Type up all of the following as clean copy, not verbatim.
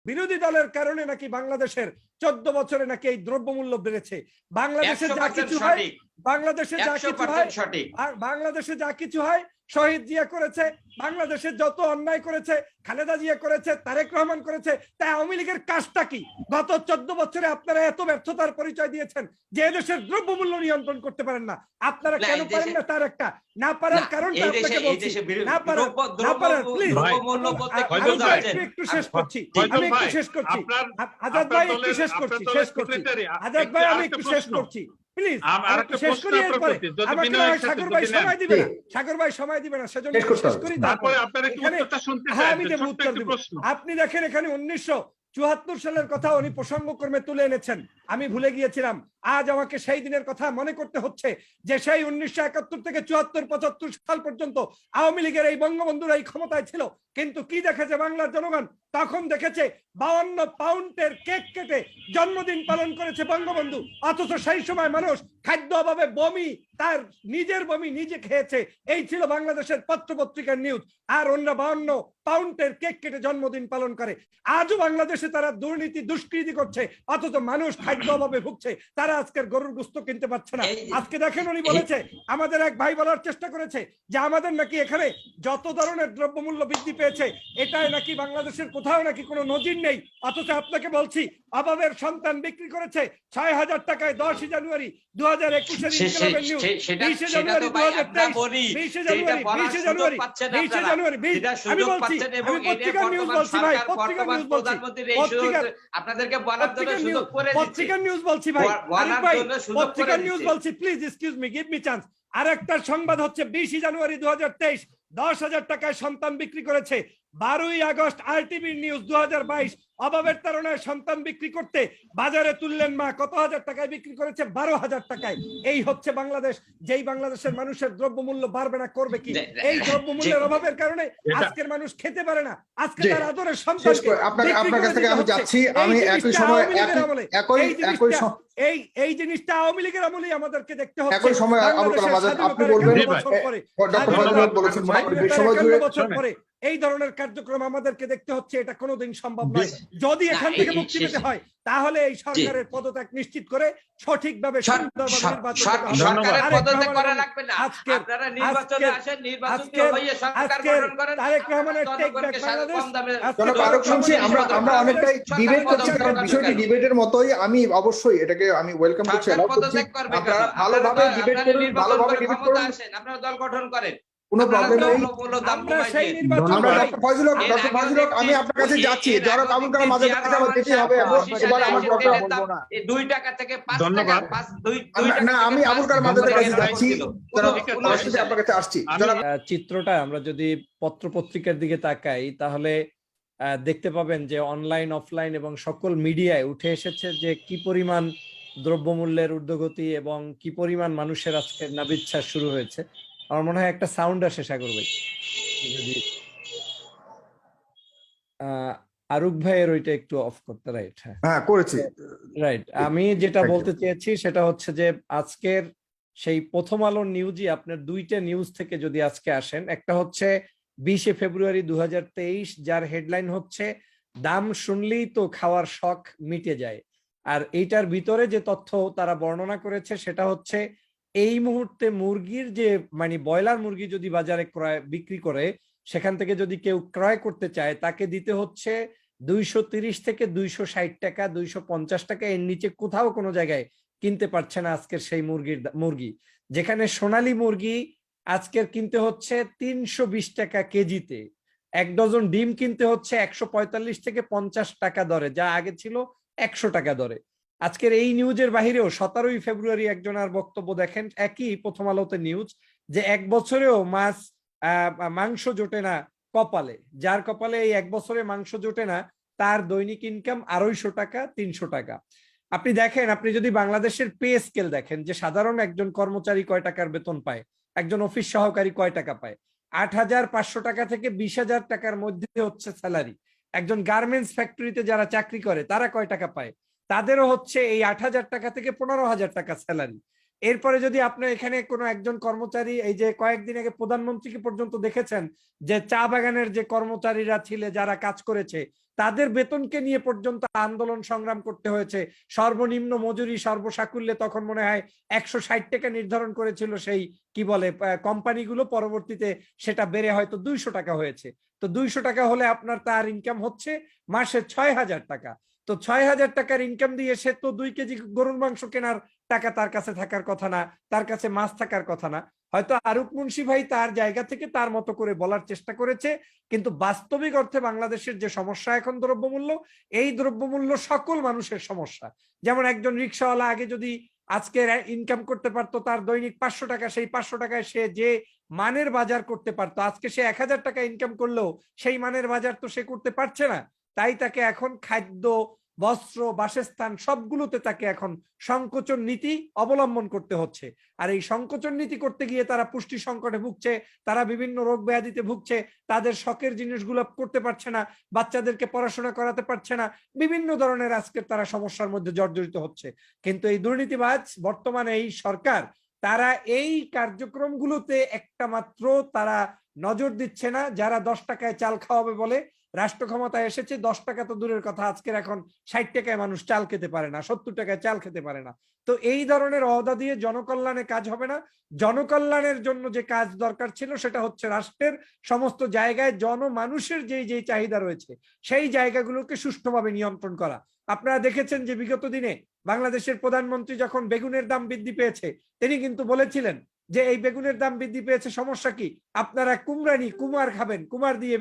বিরোধী দলের কারণে নাকি বাংলাদেশের 14 বছরে নাকি এই দ্রব্যমূল্য বেড়েছে। বাংলাদেশে যা কিছু হয়, বাংলাদেশে যা কিছু হয়, আর বাংলাদেশে যা কিছু হয় শহীদ জিয়া করেছে, বাংলাদেশে যত অন্যায় করেছে খালেদা জিয়া করেছে, তারেক রহমান করেছে, তাই আওয়ামী লীগের কাজটা কি? গত 14 বছরে আপনারা এত ব্যর্থতার পরিচয় দিয়েছেন যে এদেশের দ্রব্যমূল্য নিয়ন্ত্রণ করতে পারেন না। আপনারা কেন পারেন না তার একটা না পারার কারণটা আপনাকে বলছি। না পারার প্লিজ একটু শেষ করছি, আমি একটু শেষ করছি, আজাদ ভাই একটু শেষ করছি, আজাদ ভাই আমি একটু শেষ করছি প্লিজ, শেষ করি। এরপরে আমাকে সাগর ভাই সময় দিবে না, সাগর ভাই সময় দিবে না, সেজন্য শেষ করি। তারপরে হ্যাঁ আমি দেব, উত্তর দেব। আপনি দেখেন এখানে 1974 সালের কথা উনি প্রসঙ্গক্রমে তুলে এনেছেন, আমি ভুলে গিয়েছিলাম। আজ আমাকে সেই দিনের কথা মনে করতে হচ্ছে যে সেই 1971 থেকে 74-75 সাল পর্যন্ত আওয়ামী লীগের এই বঙ্গবন্ধুর এই ক্ষমতায় ছিল, কিন্তু কি দেখেছে বাংলার জনগণ? তখন দেখেছে 52 পাউন্ডের কেক কেটে জন্মদিন পালন করেছে বঙ্গবন্ধু, অথচ সেই সময় মানুষ খাদ্য অভাবে বমি, তার নিজের বমি নিজে খেয়েছে। এই ছিল বাংলাদেশের পত্র পত্রিকার নিউজ। আর অন্য 52 পাউন্ডের কেক কেটে জন্মদিন পালন করে। আজও বাংলাদেশে তারা দুর্নীতি দুষ্কৃতি করছে, অথচ মানুষ খাদ্য অভাবে ভুগছে। তারা আজকের গরুর গোশত কিনতে পারছে না। আজকে দেখেন উনি বলেছে, আমাদের এক ভাই বলার চেষ্টা করেছে যে আমাদের নাকি এখানে যত ধরনের দ্রব্যমূল্য বৃদ্ধি পেয়েছে এটাই নাকি বাংলাদেশের কোথাও নাকি কোনো নজির নেই। অথচ আপনাকে বলছি, অভাবের সন্তান বিক্রি করেছে 6,000 টাকায় 10 জানুয়ারি 2021-এর ইনকিলাবের নিউজ, 20 জানুয়ারি 2023, 20 জানুয়ারি, 20 জানুয়ারি, 20 জানুয়ারি, আমি বলছি, আমি পত্রিকার নিউজ বলছি ভাই, পত্রিকার নিউজ বলছি, আপনাদেরকে বলার জন্য সুযোগ করে দিচ্ছি, পত্রিকার নিউজ বলছি ভাই, আরিফ ভাই পত্রিকার নিউজ বলছি, please excuse me, give me chance. আরেকটা সংবাদ হচ্ছে 20 জানুয়ারি 2023 10,000 টাকায় সন্তান বিক্রি করেছে। 12ই আগস্ট আরটিভি নিউজ 2022 অভাবের তাড়নায় সন্তান বিক্রি করতে বাজারে তুললেন মা, কত হাজার টাকায় বিক্রি করেছে? 12,000 টাকায়। এই হচ্ছে বাংলাদেশ, যেই বাংলাদেশের মানুষের দ্রব্যমূল্য বাড়বে না করবে কি? এই দ্রব্যমূল্যের অভাবের কারণে আজকের মানুষ খেতে পারে না, আজকে তার আদরের সন্তানকে আপনার কাছ থেকে আমি যাচ্ছি, আমি একই সময় এই জিনিসটা আওয়ামী লীগের আমলেই আমাদেরকে দেখতে হচ্ছে। একই সময় আপনি বলবেন বছর পরে এই ধরনের কার্যক্রম আমাদেরকে দেখতে হচ্ছে, এটা কোনোদিন সম্ভব নয়। যদি এখান থেকে মুক্তি পেতে হয় তাহলে এই সরকারের পদত্যাগ নিশ্চিত করে সঠিকভাবে আমরা অনেকটাই ডিবেট করছি, কারণ বিষয়টি ডিবেটের মতোই। আমি অবশ্যই এটাকে আমি ওয়েলকাম করছি, আপনারা ভালোভাবে ডিবেট করুন, ভালোভাবে ডিবেট করুন, আপনারা দল গঠন করেন, কোনো প্রবলেম নেই। আমি আপনার কাছে যাচ্ছি, জনাব আবুল কালাম আজাদ কাছে আমার যেতে হবে। এবার আমার কথা বলবো না, 2 টাকা থেকে 5 টাকা, 2 টাকা না, আমি আবুল কালাম আজাদের কাছে যাচ্ছি, আপনার কাছে আসছি। চিত্রটা আমরা যদি পত্র পত্রিকার দিকে তাকাই তাহলে দেখতে পাবেন যে অনলাইন অফলাইন এবং সকল মিডিয়ায় উঠে এসেছে যে কি পরিমাণ দ্রব্যমূল্যের ঊর্ধ্বগতি এবং কি পরিমাণ মানুষের আজকে নাবিচ্ছাস শুরু হয়েছে। আমার মনে হয় একটা সাউন্ড আসে সাগর ভাই, যদি আরুক ভাইয়ের ওইটা একটু অফ করতে। রাইট, হ্যাঁ করেছি, রাইট। আমি যেটা বলতে চেয়েছি সেটা হচ্ছে যে আজকের সেই প্রথম আলোর নিউজই আপনার দুইটা নিউজ থেকে যদি আজকে আসেন, একটা হচ্ছে 20 ফেব্রুয়ারি 2023, যার হেডলাইন হচ্ছে দাম শুনলেই তো খাওয়ার শখ মিটে যায়। আর এইটার ভিতরে যে তথ্য তারা বর্ণনা করেছে সেটা হচ্ছে এই মুহূর্তে মুরগির যে মানে ব্রয়লার মুরগি যদি বাজারে বিক্রি করে, সেখান থেকে যদি কেউ ক্রয় করতে চায় তাকে দিতে হচ্ছে 230 থেকে 260 টাকা, 250 টাকা, এর নিচে কোথাও কোনো জায়গায় কিনতে পারছে না আজকের সেই মুরগি। যেখানে সোনালী মুরগি আজকের কিনতে হচ্ছে 320 টাকা কেজিতে, 1 ডজন ডিম কিনতে হচ্ছে 145 থেকে 50 টাকা দরে, যা আগে ছিল 100 টাকা দরে। আজকের এই নিউজের বাহিরেও 17 ফেব্রুয়ারি একজনের বক্তব্য দেখেন, একই প্রথম আলোতে নিউজ, যে 1 বছরেও মাংস জোটে না কপালে, যার কপালে এই 1 বছরে মাংস জোটে না তার দৈনিক ইনকাম 250 টাকা, 300 টাকা। আপনি দেখেন, আপনি যদি বাংলাদেশের পে স্কেল দেখেন যে সাধারণ একজন কর্মচারী কয় টাকার বেতন পায়, একজন অফিস সহকারী কয় টাকা পায়, 8,500 টাকা থেকে 20,000 টাকার মধ্যে হচ্ছে স্যালারি। একজন গার্মেন্টস ফ্যাক্টরিতে যারা চাকরি করে তারা কয় টাকা পায়, তাদেরও হচ্ছে এই 8,000 টাকা থেকে 15,000 টাকা স্যালারি। এরপরে যদি আপনি এখানে কোনো একজন কর্মচারী, এই যে কয়েকদিন আগে প্রধানমন্ত্রীকে পর্যন্ত দেখেছেন যে চা বাগানের যে কর্মচারীরা ছিল যারা কাজ করেছে তাদের বেতনকে নিয়ে পর্যন্ত আন্দোলন সংগ্রাম করতে হয়েছে। সর্বনিম্ন মজুরি সর্বসাকুল্যে তখন মনে হয় 160 টাকা নির্ধারণ করেছিল সেই কি বলে কোম্পানিগুলো, পরবর্তীতে সেটা বেড়ে হয়তো 200 টাকা হয়েছে। তো 200 টাকা হলে আপনার তার ইনকাম হচ্ছে মাসে 6,000 টাকা। তো 6,000 টাকার ইনকাম দিয়ে সে তো 2 কেজি গরুর মাংস কেনার টাকা তার কাছে থাকার কথা না, তার কাছে মাছ থাকার কথা না। হয়তো আরুক মুন্সি ভাই তার জায়গা থেকে তার মতো করে বলার চেষ্টা করেছে, কিন্তু বাস্তবিক অর্থে বাংলাদেশের যে সমস্যা এখন দ্রব্যমূল্য, এই দ্রব্যমূল্য সকল মানুষের সমস্যা। যেমন একজন রিক্সাওয়ালা আগে যদি আজকে ইনকাম করতে পারতো তার দৈনিক 500 টাকা, সেই 500 টাকায় সে যে মানের বাজার করতে পারতো, আজকে সে 1,000 টাকা ইনকাম করলেও সেই মানের বাজার তো সে করতে পারছে না। তাই তাকে এখন খাদ্য, বস্ত্র, বাসস্থান সবগুলোতে তাকে এখন সংকোচন নীতি অবলম্বন করতে হচ্ছে। আর এই সংকোচন নীতি করতে গিয়ে তারা পুষ্টি সংকটে ভুগছে, তারা বিভিন্ন রোগ ব্যাধিতে ভুগছে, তাদের শখের জিনিসগুলো করতে পারছে না, বাচ্চাদেরকে পড়াশোনা করাতে পারছে না, বিভিন্ন ধরনের আজকে তারা সমস্যার মধ্যে জর্জরিত হচ্ছে। কিন্তু এই দুর্নীতিবাজ বর্তমানে এই সরকার, তারা এই কার্যক্রমগুলোতে একটা মাত্র তারা নজর দিচ্ছে না। যারা 10 টাকায় চাল খাওয়াবে বলে রাষ্ট্র ক্ষমতায় এসেছে, 10 টাকা তো দূরের কথা, আজকের এখন 60 টাকায় মানুষ চাল খেতে পারে না, 70 টাকায় চাল খেতে পারে না। তো এই ধরনের ওয়াদা দিয়ে জনকল্যাণে কাজ হবে না। জনকল্যাণের জন্য যে কাজ দরকার ছিল সেটা হচ্ছে রাষ্ট্রের সমস্ত জায়গায় জনমানুষের যেই চাহিদা রয়েছে সেই জায়গাগুলোকে সুষ্ঠুভাবে নিয়ন্ত্রণ করা। আপনারা দেখেছেন যে বিগত দিনে বাংলাদেশের প্রধানমন্ত্রী যখন বেগুনের দাম বৃদ্ধি পেয়েছে, তিনি কিন্তু বলেছিলেন যে এই বেগুনের দাম বৃদ্ধি পেয়েছে, সমস্যা কি, আপনারা কুমার খাবেন, কুমার দিয়ে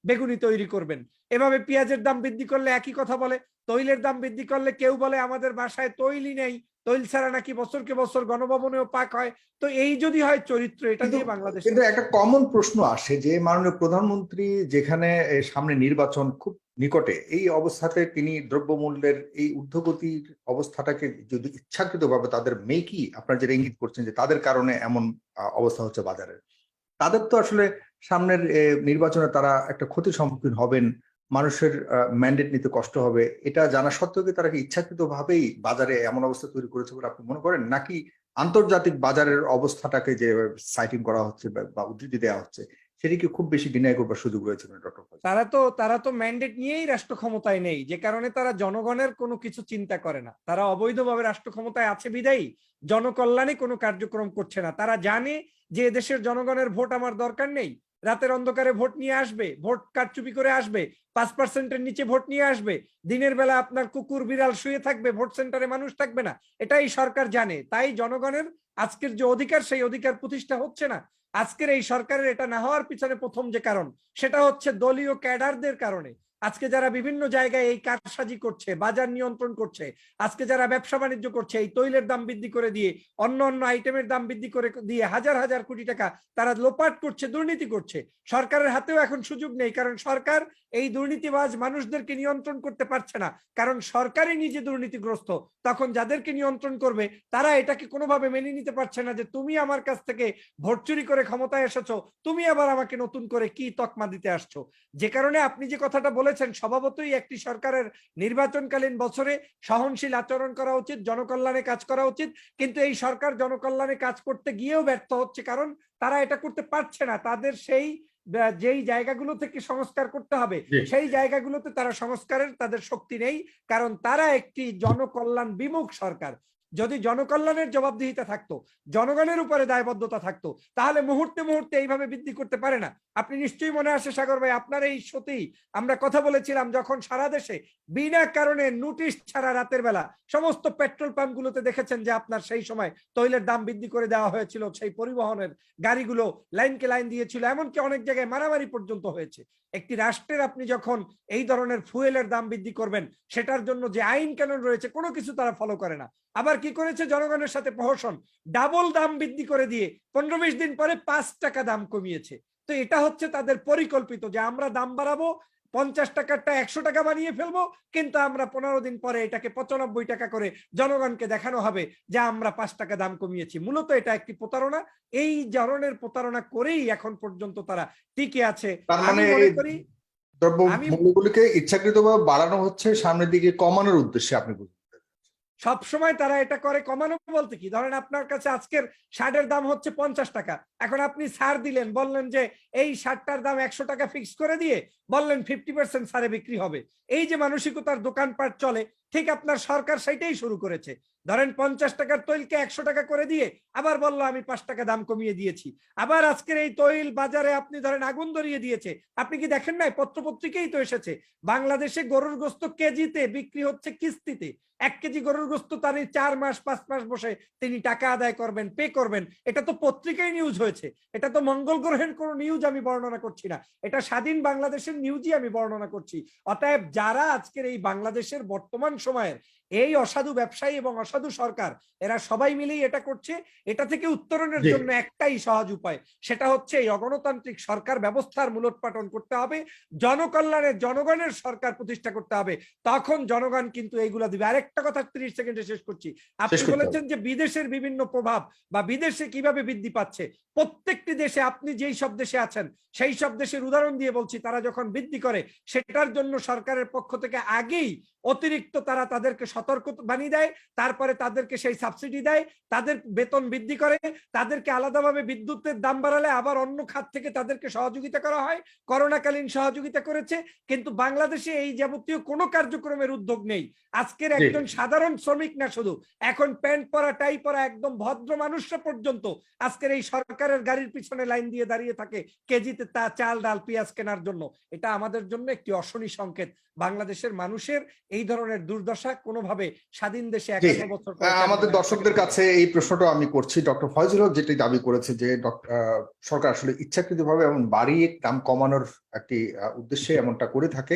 বেগুনি তৈরি করবেন। এভাবে পেঁয়াজের দাম বৃদ্ধি করলে একই কথা বলে, তৈলের দাম বৃদ্ধি করলে কেউ বলে আমাদের বাসায় তৈলই নেই, তৈল ছাড়া নাকি বছরকে বছর গণভবনেও পাক হয়। তো এই যদি হয় চরিত্র, এটা দিয়ে বাংলাদেশ। কিন্তু একটা কমন প্রশ্ন আসে যে মাননীয় প্রধানমন্ত্রী যেখানে সামনে নির্বাচন খুব নিকটে, এই অবস্থাতে তিনি দ্রব্যমূল্যের এই ঊর্ধ্বগতির অবস্থাটাকে যদি ইচ্ছাকৃতভাবে তাদের মেকি, আপনারা যেটা ইঙ্গিত করছেন যে তাদের কারণে এমন অবস্থা হচ্ছে বাজারের, তাদের তো আসলে সামনের নির্বাচনে তারা একটা ক্ষতির সম্মুখীন হবেন, মানুষের ম্যান্ডেট নিতে কষ্ট হবে, এটা জানা সত্ত্বেও কি তারা কি ইচ্ছাকৃতভাবেই বাজারে এমন অবস্থা তৈরি করেছে বলে আপনি মনে করেন, নাকি আন্তর্জাতিক বাজারের অবস্থাটাকে যে সাইটিং করা হচ্ছে বা উদ্ধৃতি দেওয়া হচ্ছে সেটিকে খুব বেশি ডিনাই করবার সুযোগ রয়েছে ডক্টর? তারা তো ম্যান্ডেট নিয়েই রাষ্ট্র ক্ষমতায় নেই, যে কারণে তারা জনগণের কোনো কিছু চিন্তা করে না। তারা অবৈধভাবে রাষ্ট্র ক্ষমতায় আছে বিদায়ী জনকল্যাণে কোনো কার্যক্রম করছে না। তারা জানে যে দেশের জনগণের ভোট আমার দরকার নেই, রাতের অন্ধকারে ভোট নিয়ে আসবে, ভোট কারচুপি করে আসবে, 5%-এর নিচে ভোট নিয়ে আসবে, দিনের বেলা আপনার কুকুর বিড়াল শুয়ে থাকবে, ভোট সেন্টারে মানুষ থাকবে না, এটাই সরকার জানে। তাই জনগণের আজকের যে অধিকার, সেই অধিকার প্রতিষ্ঠা হচ্ছে না। আজকের এই সরকারের এটা না হওয়ার পিছনে প্রথম যে কারণ, সেটা হচ্ছে দলীয় ক্যাডারদের কারণে। আজকে যারা বিভিন্ন জায়গায় এই কারসাজি করছে, বাজার নিয়ন্ত্রণ করছে, আজকে যারা ব্যবসা বাণিজ্য করছে, এই তৈলের দাম বৃদ্ধি করে দিয়ে, অন্য আইটেমের দাম বৃদ্ধি করে দিয়ে হাজার হাজার কোটি টাকা তারা লোপাট করছে, দুর্নীতি করছে। সরকারের হাতেও এখন সুযোগ নেই, কারণ সরকার এই দুর্নীতিবাজ মানুষদেরকে নিয়ন্ত্রণ করতে পারছে না, কারণ সরকারই নিজে দুর্নীতিগ্রস্ত। তখন যাদেরকে নিয়ন্ত্রণ করবে তারা এটাকে কোনোভাবে মেনে নিতে পারছে না যে তুমি আমার কাছ থেকে ভোট চুরি করে ক্ষমতায় এসেছো, তুমি আবার আমাকে নতুন করে কি তকমা দিতে আসছো। যে কারণে আপনি যে কথাটা বলেছেন, স্বভাবতই একটি সরকারের নির্বাচনকালীন বছরে সহনশীল আচরণ করা উচিত, জনকল্যাণে কাজ করা উচিত। কিন্তু এই সরকার জনকল্যাণে কাজ করতে গিয়েও ব্যর্থ হচ্ছে, কারণ তারা এটা করতে পারছে না। তাদের সেই যেই জায়গাগুলো থেকে সংস্কার করতে হবে সেই জায়গাগুলোতে তারা সংস্কারের তাদের শক্তি নেই, কারণ তারা একটি জনকল্যাণ বিমুখ সরকার। যদি জনকল্যাণের জবাবদিহিতা থাকতো, জনগণের উপরে দায়বদ্ধতা থাকতো, তাহলে মুহূর্তে মুহূর্তে এইভাবে বৃদ্ধি করতে পারে না। আপনি নিশ্চয়ই মনে আসে সাগর ভাই, আপনার এই শোতেই আমরা কথা বলেছিলাম যখন সারা দেশে বিনা কারণে নোটিশ ছাড়া রাতের বেলা সমস্ত পেট্রোল পাম্প গুলোতে দেখেছেন যে আপনার সেই সময় তৈলের দাম বৃদ্ধি করে দেওয়া হয়েছিল, সেই পরিবহনের গাড়িগুলো লাইনকে লাইন দিয়েছিল, এমনকি অনেক জায়গায় মারামারি পর্যন্ত হয়েছে। একটি রাষ্ট্রের আপনি যখন এই ধরনের ফুয়েলের দাম বৃদ্ধি করবেন, সেটার জন্য যে আইন কানুন রয়েছে কোনো কিছু তারা ফলো করে না। আবার কি করেছে, জনগণের সাথে প্রহসন, ডাবল দাম বৃদ্ধি করে দিয়ে 15-20 দিন পরে 5 টাকা দাম কমিয়েছে। তো এটা হচ্ছে তাদের পরিকল্পিত, যে আমরা দাম বাড়াবো, 50 টাকারটা 100 টাকা বানিয়ে ফেলবো, কিন্তু আমরা 15 দিন পরে এটাকে 95 টাকা করে জনগণকে দেখানো হবে যে আমরা 5 টাকা দাম কমিয়েছি। মূলত এটা একটি প্রতারণা। এই ধরনের প্রতারণা করেই এখন পর্যন্ত তারা টিকে আছে। আমি মনে করি দ্রব্যমূল্যগুলিকে ইচ্ছাকৃতভাবে বাড়ানো হচ্ছে সামনের দিকে কমানোর উদ্দেশ্যে, আপনি বলছেন? সবসময় তারা এটা করে। কমানো বলতে কি, ধরেন আপনার কাছে আজকের শার্টের দাম হচ্ছে 50 টাকা, এখন আপনি ছাড় দিলেন, বললেন যে এই শার্টটার দাম 100 টাকা ফিক্স করে দিয়ে বললেন 50% ছাড়ে বিক্রি হবে। এই যে মানসিকতার দোকানপাট চলে, ঠিক আপনার সরকার সেটাই শুরু করেছে। ধরেন 50 টাকার তৈলকে 100 টাকা করে দিয়ে আবার বললো আমি 5 টাকা দাম কমিয়ে দিয়েছি। আবার আজকের এই তৈল বাজারে আপনি ধরেন আগুন ধরিয়ে দিয়েছে। আপনি কি দেখেন নাই, পত্রপত্রিকাই তো এসেছে, বাংলাদেশে গরুর গোস্ত কেজিতে বিক্রি হচ্ছে কিস্তিতে। 1 কেজি গরুর গোস্ত তার 4 মাস 5 মাস বসে তিনি টাকা আদায় করবেন, পে করবেন। এটা তো পত্রিকায় নিউজ হয়েছে, এটা তো মঙ্গল গ্রহের কোন নিউজ আমি বর্ণনা করছি না, এটা স্বাধীন বাংলাদেশের নিউজই আমি বর্ণনা করছি। অতএব যারা আজকের এই বাংলাদেশের বর্তমান সময়ের এই অসাধু ব্যবসায়ী এবং অসাধু সরকার, এরা সবাই মিলেই এটা করছে। এটা থেকে উত্তরণের জন্য একটাই সহজ উপায়, সেটা হচ্ছে এই অগণতান্ত্রিক সরকার ব্যবস্থার মূলোৎপাটন করতে হবে, জনকল্যাণের জনগণের সরকার প্রতিষ্ঠা করতে হবে। তখন জনগণ কিন্তু এইগুলা দিবে। আরেকটা কথা 30 সেকেন্ডে শেষ করছি। আপনি বলেছেন যে বিদেশের বিভিন্ন প্রভাব বা বিদেশে কিভাবে বৃদ্ধি পাচ্ছে। প্রত্যেকটি দেশে, আপনি যেই সব দেশে আছেন সেই সব দেশের উদাহরণ দিয়ে বলছি, তারা যখন বৃদ্ধি করে সেটার জন্য সরকারের পক্ষ থেকে আগেই অতিরিক্ত তারা তাদেরকে সতর্ক বানিয়ে দেয়, তারপরে তাদেরকে সেই সাবসিডি দেয়, তাদের বেতন বৃদ্ধি করে, তাদেরকে আলাদাভাবে বিদ্যুতের দাম বাড়ালে আবার অন্য খাত থেকে তাদেরকে সহযোগিতা করা হয়। করোনাকালীন সহযোগিতা করেছে, কিন্তু বাংলাদেশে এই যাবতীয় কোনো কার্যক্রমের উদ্যোগ নেই। আজকের একজন সাধারণ শ্রমিক না শুধু, এখন প্যান্ট পরা টাই পরা একদম ভদ্র মানুষরা পর্যন্ত আজকের এই সরকারের গাড়ির পিছনে লাইন দিয়ে দাঁড়িয়ে থাকে কেজিতে তা চাল ডাল পেঁয়াজ কেনার জন্য। এটা আমাদের জন্য একটি অশনি সংকেত। বাংলাদেশের মানুষের এই ধরনের দুর্দশা কোনোভাবে স্বাধীন দেশে 100 বছর আমাদের দর্শকদের কাছে এই প্রশ্নটা আমি করছি। ডক্টর ফয়জুল হক যেটি দাবি করেছে যে সরকার আসলে ইচ্ছাকৃতভাবে এমন বাড়িয়ে দাম কমানোর একটি উদ্দেশ্যে এমনটা করে থাকে,